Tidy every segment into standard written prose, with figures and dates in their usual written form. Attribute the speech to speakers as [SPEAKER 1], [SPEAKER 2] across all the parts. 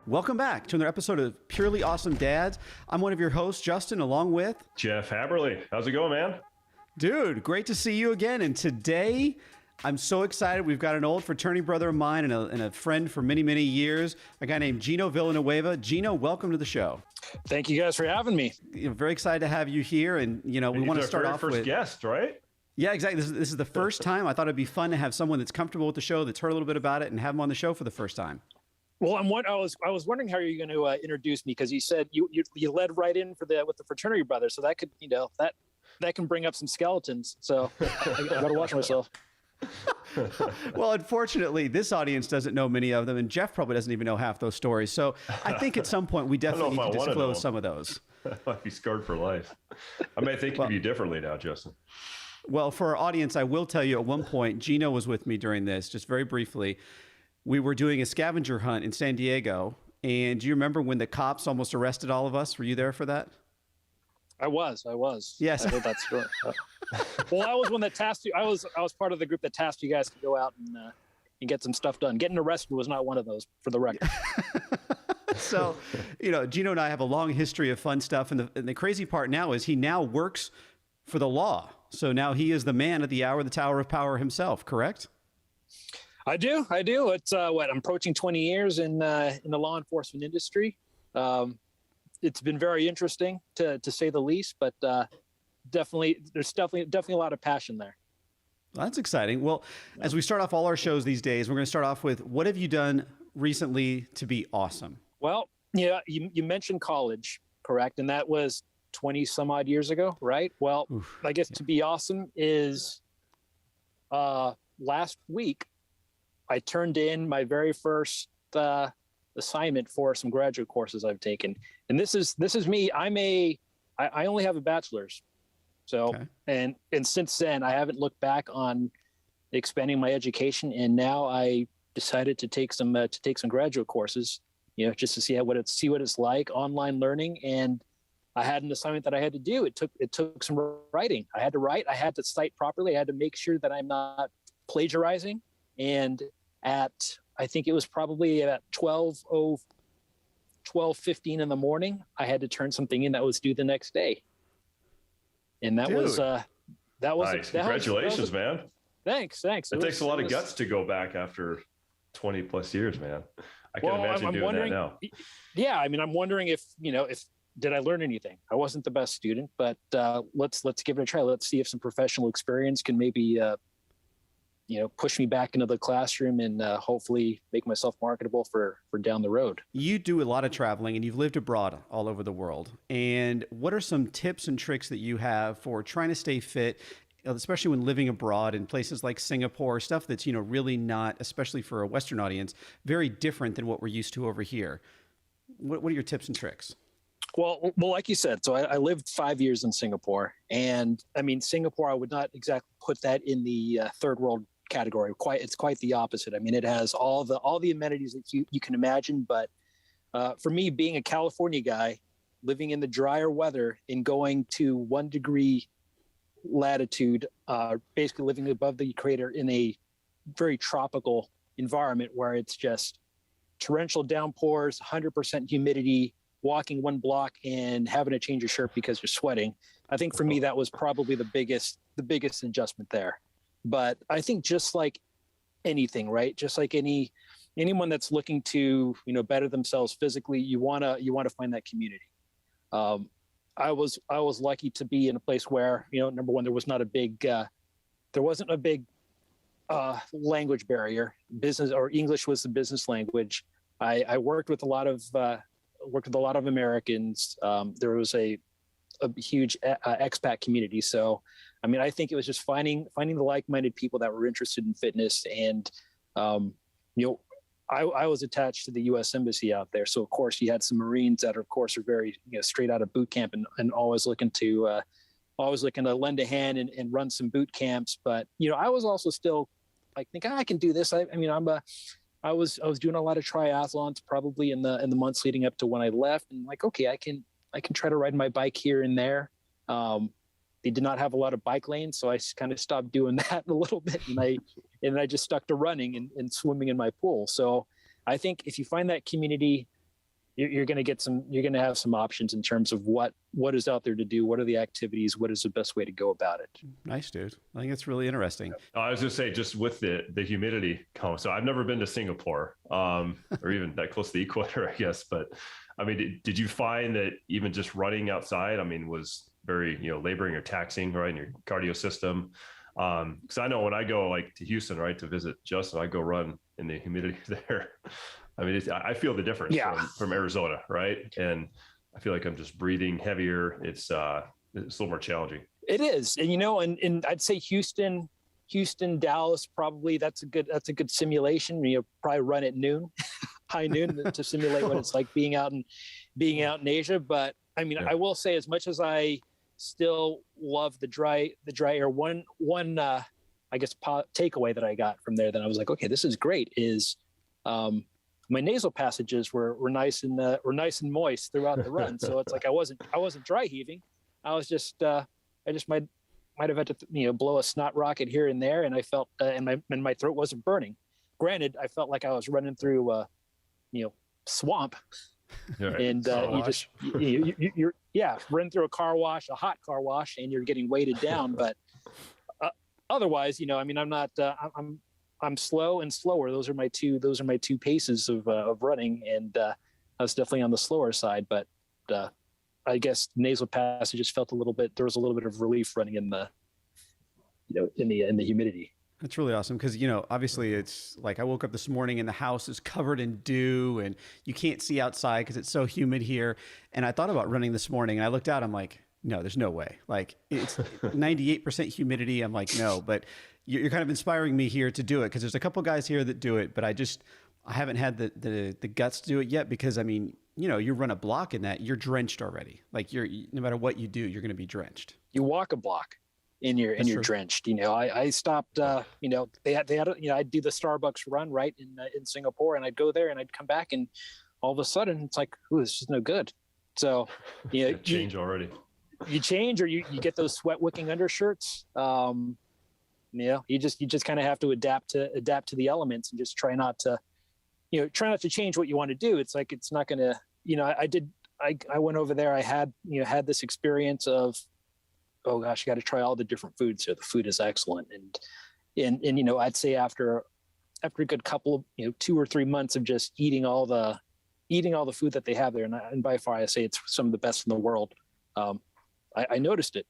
[SPEAKER 1] Welcome back to another episode of Purely Awesome Dads. I'm one of your hosts, Justin, along with
[SPEAKER 2] Jeff Haberly. How's it going, man?
[SPEAKER 1] Dude, great to see you again. And today, I'm so excited. We've got an old fraternity brother of mine and a friend for many, many years, a guy named Gino Villanueva. Gino, welcome to the show.
[SPEAKER 3] Thank you guys for having me.
[SPEAKER 1] Very excited to have you here. And, we want to start off with...
[SPEAKER 2] first guest, right?
[SPEAKER 1] Yeah, exactly. This is the first time. I thought it'd be fun to have someone that's comfortable with the show, that's heard a little bit about it, and have them on the show for the first time.
[SPEAKER 3] Well, I was wondering how you're going to introduce me, because you said you led right in with the fraternity brothers, so that could that can bring up some skeletons. So I got to watch myself.
[SPEAKER 1] Well, unfortunately, this audience doesn't know many of them, and Jeff probably doesn't even know half those stories. So I think at some point we definitely need to disclose some of those.
[SPEAKER 2] I might be scarred for life. I may think of you differently now, Justin.
[SPEAKER 1] Well, for our audience, I will tell you at one point, Gino was with me during this, just very briefly. We were doing a scavenger hunt in San Diego. And do you remember when the cops almost arrested all of us? Were you there for that?
[SPEAKER 3] I was.
[SPEAKER 1] Yes.
[SPEAKER 3] I heard that story. Well, I was one that tasked you. I was part of the group that tasked you guys to go out and get some stuff done. Getting arrested was not one of those, for the record.
[SPEAKER 1] So, Gino and I have a long history of fun stuff. And the crazy part now is he now works for the law. So now he is the man at the hour, the Tower of Power himself, correct?
[SPEAKER 3] I do. It's I'm approaching 20 years in the law enforcement industry. It's been very interesting to say the least, but there's definitely a lot of passion there.
[SPEAKER 1] Well, that's exciting. Well, as we start off all our shows these days, we're going to start off with, what have you done recently to be awesome?
[SPEAKER 3] Well, yeah, you mentioned college, correct? And that was 20 some odd years ago, right? Well, I guess to be awesome is last week I turned in my very first assignment for some graduate courses I've taken. And this is me. I only have a bachelor's. So, okay. and since then I haven't looked back on expanding my education. And now I decided to take some graduate courses, just to see what it's like, online learning. And I had an assignment that I had to do. It took some writing. I had to write. I had to cite properly. I had to make sure that I'm not plagiarizing. And I think it was probably at 12:15 in the morning, I had to turn something in that was due the next day. And that was nice.
[SPEAKER 2] Congratulations, man.
[SPEAKER 3] Thanks.
[SPEAKER 2] It takes a lot of guts to go back after 20 plus years, man. I can imagine doing that now.
[SPEAKER 3] Yeah. I mean, I'm wondering if did I learn anything? I wasn't the best student, but let's give it a try. Let's see if some professional experience can maybe push me back into the classroom and hopefully make myself marketable for down the road.
[SPEAKER 1] You do a lot of traveling and you've lived abroad all over the world. And what are some tips and tricks that you have for trying to stay fit, especially when living abroad in places like Singapore, stuff that's, really not, especially for a Western audience, very different than what we're used to over here? What are your tips and tricks?
[SPEAKER 3] Well, like you said, so I lived 5 years in Singapore. And I mean, Singapore, I would not exactly put that in the third world category. It's quite the opposite. I mean, it has all the amenities that you can imagine. But for me, being a California guy, living in the drier weather and going to 1 degree latitude, basically living above the equator in a very tropical environment where it's just torrential downpours, 100% humidity, walking 1 block and having to change your shirt because you're sweating. I think for me, that was probably the biggest adjustment there. But I think just like anything, right? Just like anyone that's looking to, better themselves physically, you want to find that community. I was lucky to be in a place where, number one, there wasn't a big language barrier. Business or English was the business language. I worked with a lot of Americans. There was a huge expat community. So, I mean, I think it was just finding the like-minded people that were interested in fitness. And, I was attached to the U.S. Embassy out there. So, of course, you had some Marines that, of course, are very straight out of boot camp and always looking to lend a hand and run some boot camps. But, I was also still like, think I can do this. I was doing a lot of triathlons probably in the months leading up to when I left, and like, okay, I can try to ride my bike here and there. They did not have a lot of bike lanes, so I kind of stopped doing that a little bit, and I just stuck to running and swimming in my pool. So I think if you find that community, you're going to get you're going to have some options in terms of what is out there to do, what are the activities, what is the best way to go about it.
[SPEAKER 1] Nice, dude. I think it's really interesting.
[SPEAKER 2] I was going to say, just with the humidity, so I've never been to Singapore, or even that close to the equator, I guess. But I mean, did you find that even just running outside, I mean, was very, laboring or taxing, right, in your cardio system? Because I know when I go like to Houston, right, to visit Justin, I go run in the humidity there. I mean, I feel the difference from Arizona, right? And I feel like I'm just breathing heavier. It's a little more challenging.
[SPEAKER 3] It is, and and I'd say Houston, Dallas, probably that's a good simulation. Probably run at noon, high noon, to simulate what it's like being out in Asia. But I mean, I will say, as much as I still love the dry air, one I guess takeaway that I got from there that I was like, okay, this is great, is my nasal passages were nice and moist throughout the run. So it's like I wasn't dry heaving. I was just I just might have had to blow a snot rocket here and there, and I felt and my throat wasn't burning. Granted, I felt like I was running through swamp. Right. And you're running through a hot car wash, and you're getting weighted down. But otherwise, I mean, I'm not. I'm slow and slower. Those are my two paces of running, and I was definitely on the slower side. But I guess nasal passages felt there was a little bit of relief running in the in the humidity.
[SPEAKER 1] That's really awesome because, obviously it's like I woke up this morning and the house is covered in dew and you can't see outside because it's so humid here. And I thought about running this morning and I looked out, I'm like, no, there's no way. Like it's 98% humidity. I'm like, no, but you're kind of inspiring me here to do it because there's a couple guys here that do it, but I haven't had the guts to do it yet because, I mean, you run a block in that, you're drenched already. Like no matter what you do, you're going to be drenched.
[SPEAKER 3] You walk a block and you're drenched. I stopped, they had, I'd do the Starbucks run right in Singapore, and I'd go there and I'd come back and all of a sudden it's like, ooh, this is no good. So,
[SPEAKER 2] change already.
[SPEAKER 3] You change, or you get those sweat wicking undershirts. You just kind of have to adapt to the elements and just try not to change what you want to do. It's like, it's not going to, I went over there. I had this experience of, oh gosh, you got to try all the different foods here. The food is excellent. And I'd say after a good couple of, 2 or 3 months of just eating all the food that they have there. And by far, I say it's some of the best in the world. I noticed it,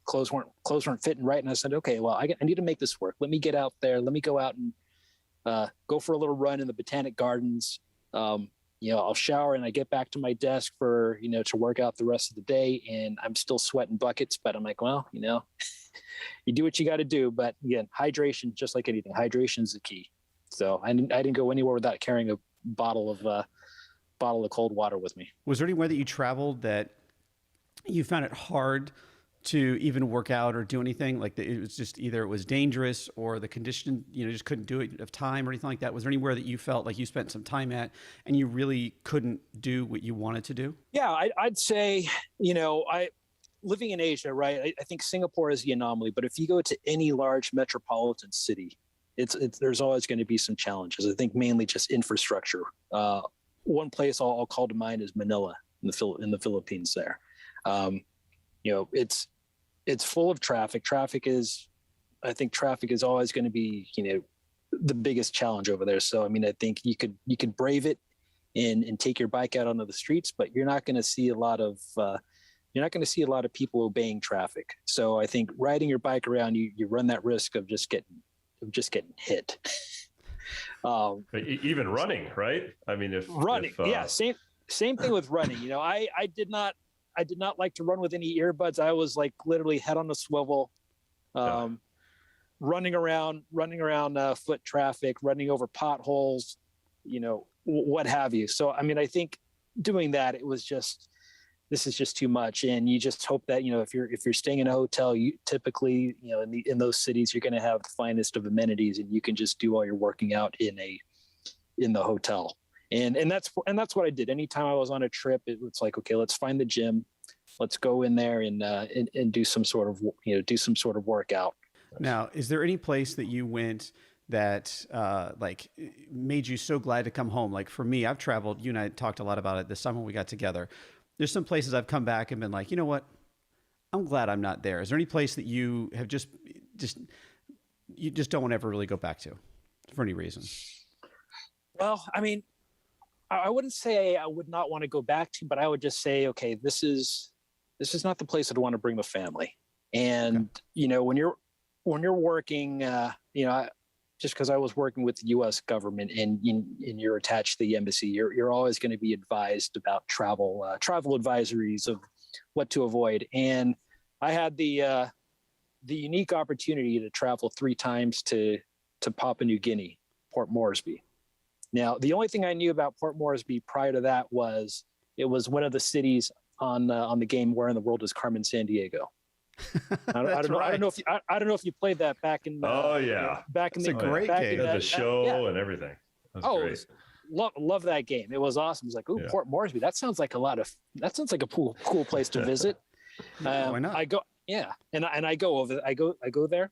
[SPEAKER 3] clothes weren't fitting right. And I said, okay, well, I need to make this work. Let me get out there. Let me go out and go for a little run in the Botanic Gardens. I'll shower and I get back to my desk for, to work out the rest of the day, and I'm still sweating buckets, but I'm like, well, you do what you got to do. But again, hydration, just like anything, hydration is the key. So I didn't go anywhere without carrying a bottle of cold water with me.
[SPEAKER 1] Was there anywhere that you traveled that you found it hard to even work out or do anything? Like it was just either it was dangerous or the condition, just couldn't do it of time or anything like that? Was there anywhere that you felt like you spent some time at and you really couldn't do what you wanted to do?
[SPEAKER 3] Yeah, I'd say, living in Asia, right? I think Singapore is the anomaly, but if you go to any large metropolitan city, there's always going to be some challenges. I think mainly just infrastructure. One place I'll call to mind is Manila in the Philippines there. It's full of traffic. I think traffic is always going to be, the biggest challenge over there. So, I mean, I think you could brave it and take your bike out onto the streets, but you're not going to see a lot of people obeying traffic. So I think riding your bike around, you run that risk of just getting hit.
[SPEAKER 2] Even running, right? I mean,
[SPEAKER 3] same thing with running. I did not like to run with any earbuds. I was like literally head on a swivel, running around foot traffic, running over potholes, what have you. So, I mean, I think doing that, this is just too much. And you just hope that, if you're staying in a hotel, you typically, in those cities, you're going to have the finest of amenities, and you can just do all your working out in the hotel. And that's what I did. Anytime I was on a trip, it's like, okay, let's find the gym, let's go in there and do some sort of workout.
[SPEAKER 1] Now, is there any place that you went that like made you so glad to come home? Like for me, I've traveled, you and I talked a lot about it this summer when we got together. There's some places I've come back and been like, you know what? I'm glad I'm not there. Is there any place that you have just you just don't want to ever really go back to for any reason?
[SPEAKER 3] Well, I mean, I wouldn't say I would not want to go back to, but I would just say, okay, this is not the place I'd want to bring the family. And
[SPEAKER 1] Okay.
[SPEAKER 3] you know, when you're working, you know, just because I was working with the U.S. government and you're attached to the embassy, you're always going to be advised about travel advisories of what to avoid. And I had the unique opportunity to travel 3 times to Papua New Guinea, Port Moresby. Now, the only thing I knew about Port Moresby prior to that was it was one of the cities on the game Where in the World is Carmen Sandiego. I don't know. I don't know if you played that back in.
[SPEAKER 2] Oh yeah,
[SPEAKER 3] back in
[SPEAKER 1] That's
[SPEAKER 3] the
[SPEAKER 1] a great
[SPEAKER 3] back
[SPEAKER 1] game.
[SPEAKER 3] in
[SPEAKER 2] the show
[SPEAKER 3] yeah.
[SPEAKER 2] and everything. That's
[SPEAKER 3] Oh,
[SPEAKER 2] great.
[SPEAKER 3] love that game. It was awesome. It's like, ooh,
[SPEAKER 2] Yeah.
[SPEAKER 3] Port Moresby. That sounds like a cool place to visit.
[SPEAKER 1] Why not?
[SPEAKER 3] I go, yeah, and I go there,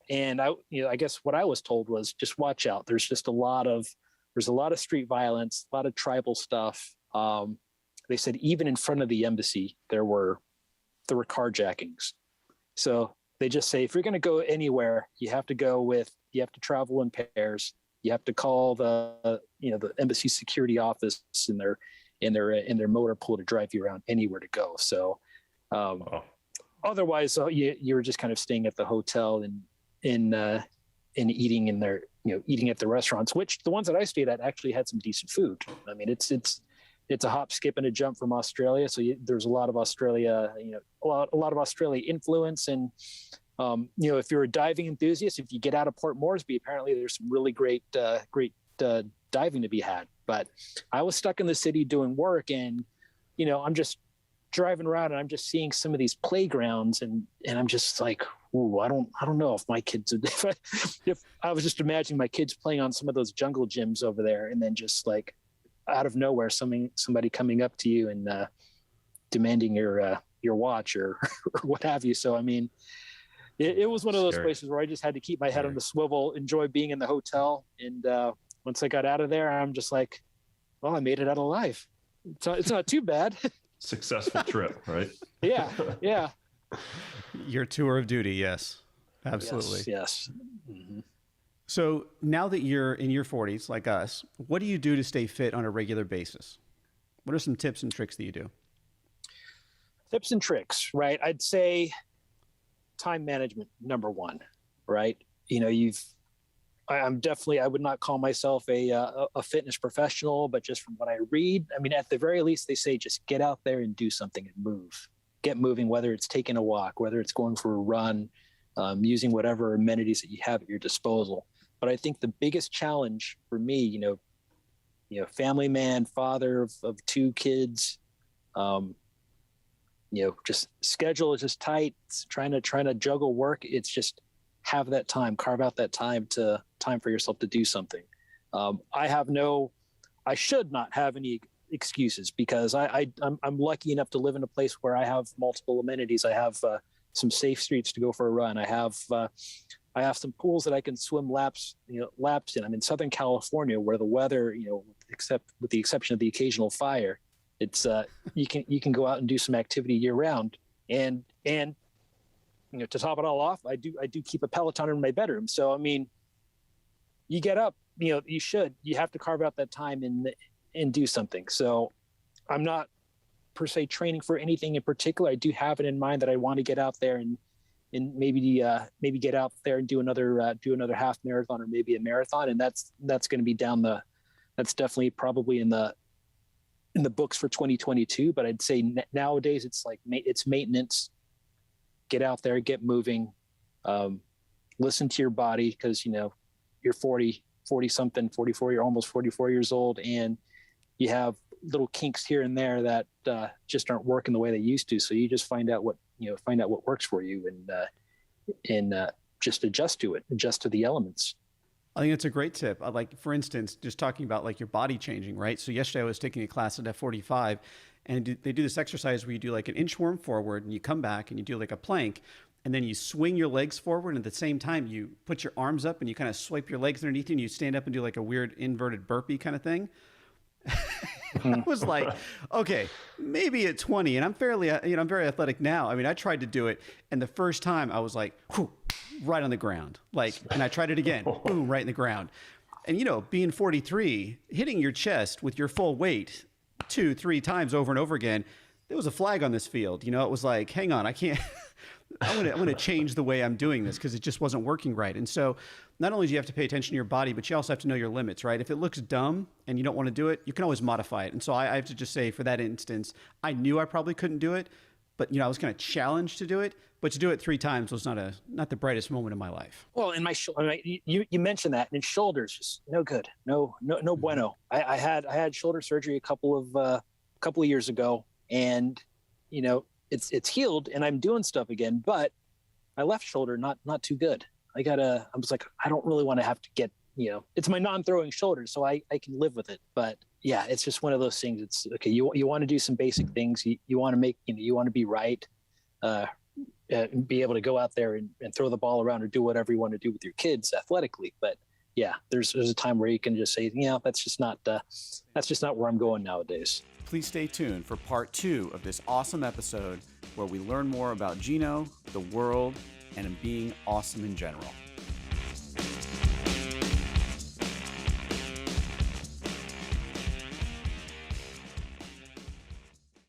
[SPEAKER 3] and I guess what I was told was just watch out. There's a lot of street violence, a lot of tribal stuff. They said even in front of the embassy there were carjackings. So they just say if you're going to go anywhere, you have to travel in pairs. You have to call the embassy security office in their motor pool to drive you around anywhere to go. So otherwise, you're just kind of staying at the hotel and eating eating at the restaurants, which the ones that I stayed at actually had some decent food. I mean, it's a hop, skip, and a jump from Australia. So there's a lot of Australia, a lot of Australia influence. And, if you're a diving enthusiast, if you get out of Port Moresby, apparently there's some really great diving to be had. But I was stuck in the city doing work, and, I'm just driving around and I'm just seeing some of these playgrounds, and I'm just like, ooh, I don't know if my kids, if I was just imagining my kids playing on some of those jungle gyms over there, and then just like out of nowhere, somebody coming up to you and demanding your watch or what have you. So, I mean, it was one of those
[SPEAKER 2] Scary.
[SPEAKER 3] places where I just had to keep my head on the swivel, enjoy being in the hotel. And once I got out of there, I'm just like, well, I made it out alive. It's not too bad.
[SPEAKER 2] Successful trip, right?
[SPEAKER 3] Yeah.
[SPEAKER 1] Your tour of duty. Yes, absolutely.
[SPEAKER 3] Yes. Mm-hmm.
[SPEAKER 1] So now that you're in your 40s, like us, what do you do to stay fit on a regular basis? What are some tips and tricks that you do?
[SPEAKER 3] Tips and tricks, right? I'd say time management, number one, right? I would not call myself a fitness professional, but just from what I read, I mean, at the very least, they say just get out there and do something and move. Get moving, whether it's taking a walk, whether it's going for a run, using whatever amenities that you have at your disposal. But I think the biggest challenge for me, family man, father of 2 kids, just schedule is just tight. It's trying to juggle work. It's just have that time, carve out that time for yourself to do something. I should not have any excuses because I'm lucky enough to live in a place where I have multiple amenities. I have some safe streets to go for a run. I have some pools that I can swim laps in. I'm in Southern California where the weather, except with the exception of the occasional fire, it's you can go out and do some activity year round. And to top it all off, I do keep a Peloton in my bedroom. So I mean, you get up, you have to carve out that time and do something. So I'm not per se training for anything in particular. I do have it in mind that I want to get out there and maybe get out there and do another half marathon or maybe a marathon. And that's going to be that's definitely probably in the books for 2022. But I'd say nowadays it's like it's maintenance. Get out there, get moving, listen to your body because you're 40 something, 44. You're almost 44 years old, and you have little kinks here and there that just aren't working the way they used to. So you just find out what works for you and just adjust to it, adjust to the elements.
[SPEAKER 1] I think it's a great tip. Like, for instance, just talking about like your body changing, right? So yesterday I was taking a class at F45, and they do this exercise where you do like an inchworm forward and you come back and you do like a plank. and then you swing your legs forward, and at the same time you put your arms up and you kind of swipe your legs underneath you, and you stand up and do like a weird inverted burpee kind of thing. I was like, okay, maybe at 20, and I'm fairly, I'm very athletic now. I mean, I tried to do it, and the first time I was like, whew, right on the ground, like, and I tried it again, boom, right in the ground. And being 43, hitting your chest with your full weight 2-3 times over and over again, there was a flag on this field. It was like, hang on, I can't. I'm going to change the way I'm doing this because it just wasn't working right. And so not only do you have to pay attention to your body, but you also have to know your limits, right? If it looks dumb and you don't want to do it, you can always modify it. And so I have to just say, for that instance, I knew I probably couldn't do it, but I was kind of challenged to do it. But to do it 3 times was not the brightest moment in my life.
[SPEAKER 3] Well, in my you mentioned that, and shoulders just no good, no bueno. I had shoulder surgery a couple of years ago, and it's healed, and I'm doing stuff again. But my left shoulder not too good. I was like, I don't really want to have to get it's my non-throwing shoulder, so I can live with it. But yeah, it's just one of those things. It's okay. You want to do some basic things. You want to make you want to be right. And be able to go out there and throw the ball around or do whatever you want to do with your kids athletically. But yeah, there's a time where you can just say, that's just not where I'm going nowadays.
[SPEAKER 1] Please stay tuned for part 2 of this awesome episode where we learn more about Gino, the world, and being awesome in general.